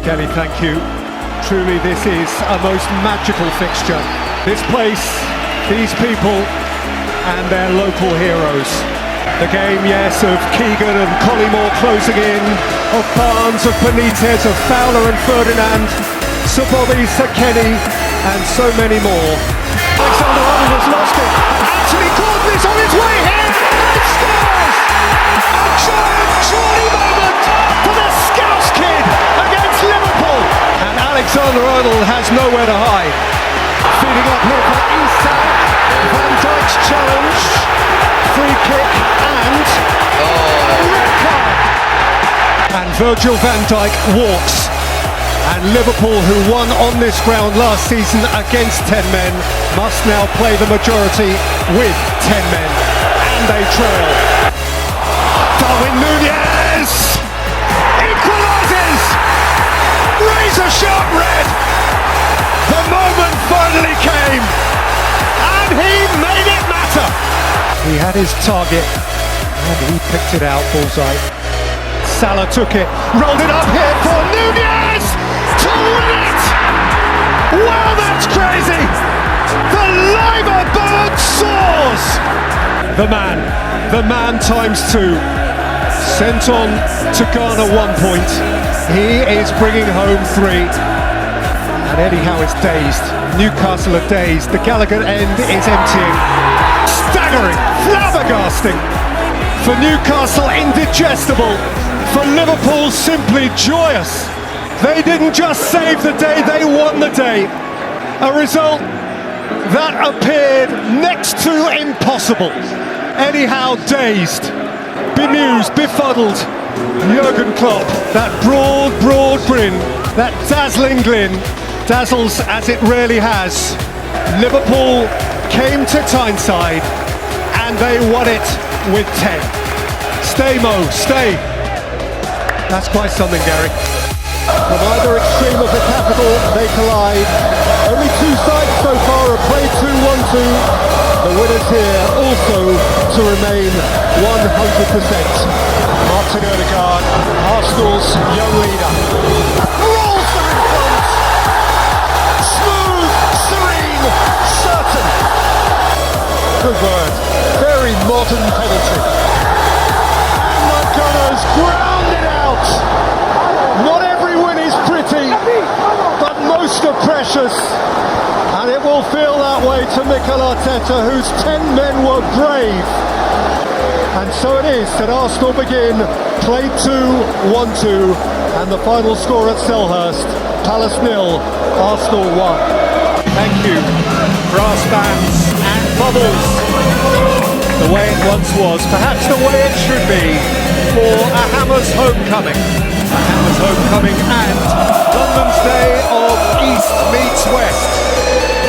Kelly, thank you. Truly, this is a most magical fixture. This place, these people, and their local heroes. The game, yes, of Keegan and Collymore closing in, of Barnes, of Benitez, of Fowler and Ferdinand, Sir Bobby, Sir Kenny, and so many more. Alexander-Arnold has lost it. Anthony Gordon is on his way here and scores! A giant Geordie moment for the Scouse kid against Liverpool. And Alexander-Arnold has nowhere to hide. Feeding up here for Isak. Van Dijk's challenge. Free kick and red card. And Virgil van Dijk walks. And Liverpool, who won on this ground last season against 10 men, must now play the majority with 10 men. And they trail. Darwin Núñez equalises! Razor sharp red! The moment finally came, and he made it matter! He had his target, and he picked it out, bullseye. Salah took it, rolled it up here for Núñez to win it! Wow, that's crazy! The Lima bird soars! The man times two. Sent on to Ghana 1 point. He is bringing home 3. And Eddie Howe is dazed. Newcastle are dazed. The Gallagher end is emptying. Staggering, flabbergasting. For Newcastle, indigestible. For Liverpool, simply joyous. They didn't just save the day, they won the day. A result that appeared next to impossible. Eddie Howe dazed, bemused, befuddled. Jurgen Klopp, that broad grin, that dazzling grin, dazzles as it really has. Liverpool came to Tyneside and they won it with 10. Stay Mo, stay. That's quite something, Gary. From either extreme of the capital, they collide. Only two sides so far have played 2-1-2. The winners here also to remain 100%. Martin Odegaard, Arsenal's young leader. Rolls them in front. Smooth, serene, certain. Good word. Very modern penalty. And the Gunners ground it out. Not every win is pretty, but most are precious. And it will feel that way to Mikel Arteta, whose 10 men were brave. And so it is that Arsenal begin, played 2-1-2, and the final score at Selhurst, Palace 0, Arsenal 1. Thank you, brass bands and bubbles. The way it once was, perhaps the way it should be, for a Hammers homecoming. A Hammers homecoming and London's day of East meets West.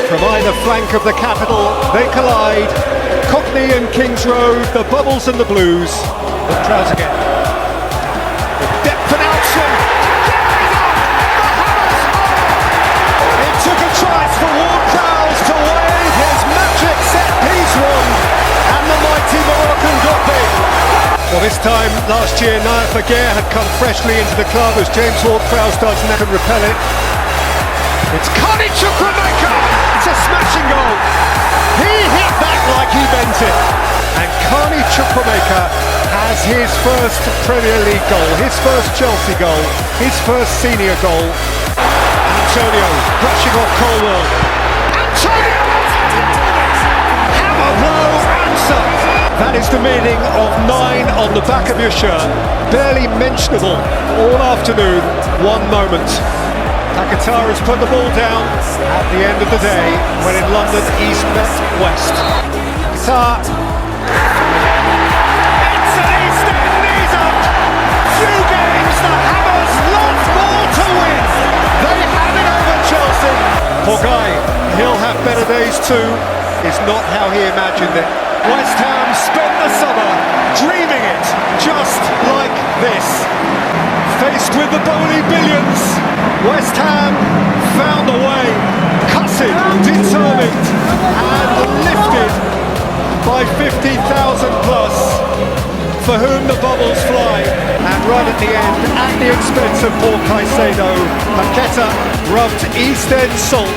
From either flank of the capital, they collide. Cockney and Kings Road, the Bubbles and the Blues. The Trows again. The depth announcement. There is up! The Hammers are! It took a tries for Ward-Prowse to wave his magic set-piece one, and the mighty Moroccan got big. Well, this time last year, Naya Faguer had come freshly into the club as James Ward-Prowse does and can repel it. It's Carney Chukwuemeka! It's a smashing goal. He hit that like he meant it. And Carney Chukwuemeka has his first Premier League goal, his first Chelsea goal, his first senior goal. Antonio brushing off Colwell. Antonio! Hammer blow answer. That is the meaning of 9 on the back of your shirt. Barely mentionable all afternoon, one moment. Qatar has put the ball down at the end of the day when in London East met West. Qatar. It's an East End knees up. Few games the Hammers love more to win. They have it over Chelsea. Poor guy, he'll have better days too, is not how he imagined it. West Ham spent the summer dreaming it just like this. Faced with the bony billions, West Ham found a way, cussed, determined, and lifted by 50,000 plus. for whom the bubbles fly. And right at the end, at the expense of Paul Caicedo, Paqueta rubbed East End salt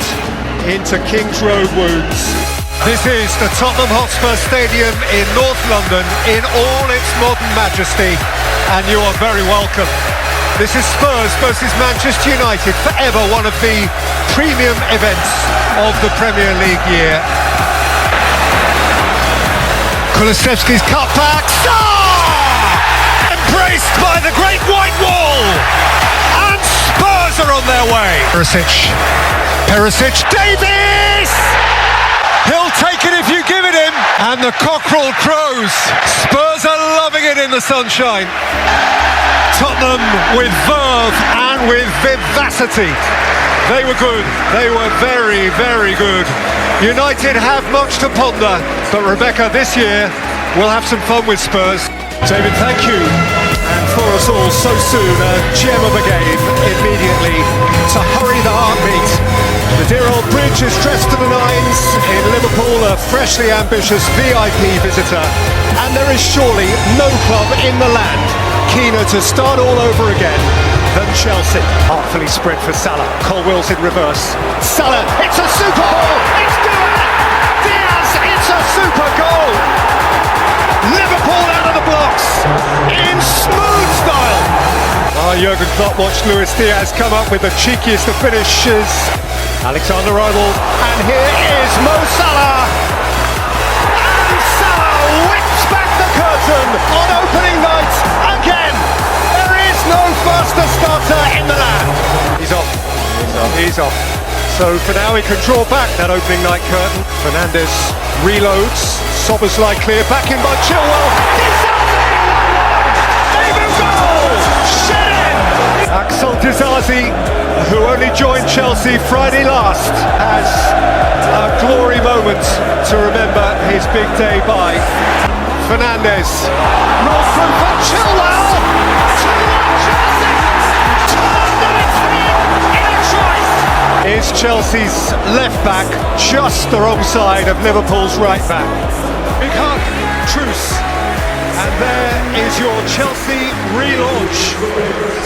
into King's Road wounds. This is the Tottenham Hotspur Stadium in North London in all its modern majesty, and you are very welcome. This is Spurs versus Manchester United, forever one of the premium events of the Premier League year. Kulusevski's cut back, embraced by the Great White Wall, and Spurs are on their way. Perisic, Davies! He'll take it if you give it him, and the cockerel crows. Spurs are loving it in the sunshine. Tottenham with verve and with vivacity. They were good. They were very, very good. United have much to ponder, but Rebecca, this year we'll have some fun with Spurs. David, thank you. And for us all so soon, a gem of a game immediately to hurry the heartbeat. The dear old bridge is dressed to the nines. In Liverpool, a freshly ambitious VIP visitor. And there is surely no club in the land keener to start all over again than Chelsea. Artfully spread for Salah. Cole Wills in reverse. Salah, it's a super ball! It's doing it! Diaz, it's a super goal! Liverpool out of the blocks in smooth style. Jurgen Klopp watched Luis Diaz come up with the cheekiest of finishes. Alexander-Arnold, and here is Mo Salah. And Salah whips back the curtain on opening night again. There is no faster starter in the land. He's off. So for now he can draw back that opening night curtain. Fernandes reloads. Soboslai clear, back in by Chilwell. Axel Disasi, who only joined Chelsea Friday last, has a glory moment to remember his big day by. Fernandes, roll through for Chilwell, 2-1 Chelsea, turned on its head in a trice. Is Chelsea's left back just the wrong side of Liverpool's right back? Big hug, truce. And there is your Chelsea relaunch.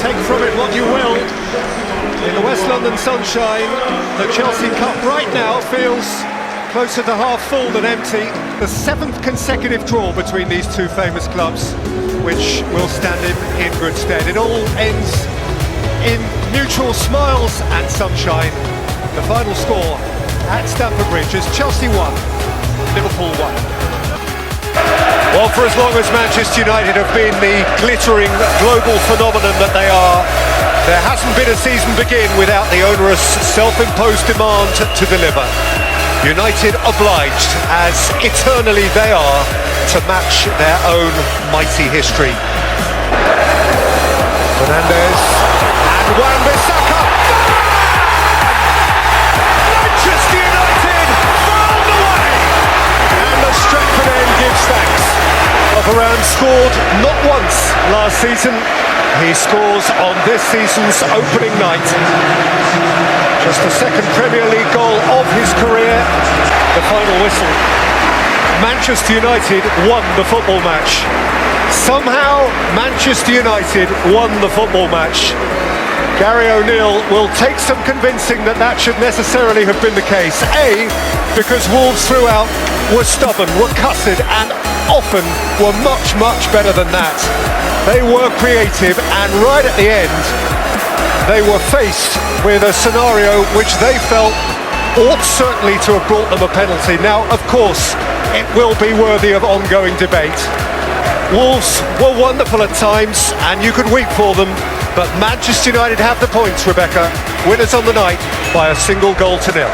Take from it what you will. In the West London sunshine, the Chelsea Cup right now feels closer to half full than empty. The 7th consecutive draw between these two famous clubs, which will stand him in good stead. It all ends in mutual smiles and sunshine. The final score at Stamford Bridge is Chelsea 1, Liverpool 1. Well, for as long as Manchester United have been the glittering global phenomenon that they are, there hasn't been a season begin without the onerous self-imposed demand to deliver. United obliged, as eternally they are, to match their own mighty history. Fernandes and Wan-Bissaka. Manchester United found the way, and the Stratford end gives thanks. Varane scored not once last season. He scores on this season's opening night. Just the second Premier League goal of his career. The final whistle. Manchester United won the football match. Somehow Manchester United won the football match. Gary O'Neill will take some convincing that should necessarily have been the case. A, because Wolves throughout were stubborn, were cussed, and often were much, much better than that. They were creative, and right at the end, they were faced with a scenario which they felt ought certainly to have brought them a penalty. Now, of course, it will be worthy of ongoing debate. Wolves were wonderful at times, and you could weep for them, but Manchester United have the points, Rebecca. Winners on the night by a single goal to nil.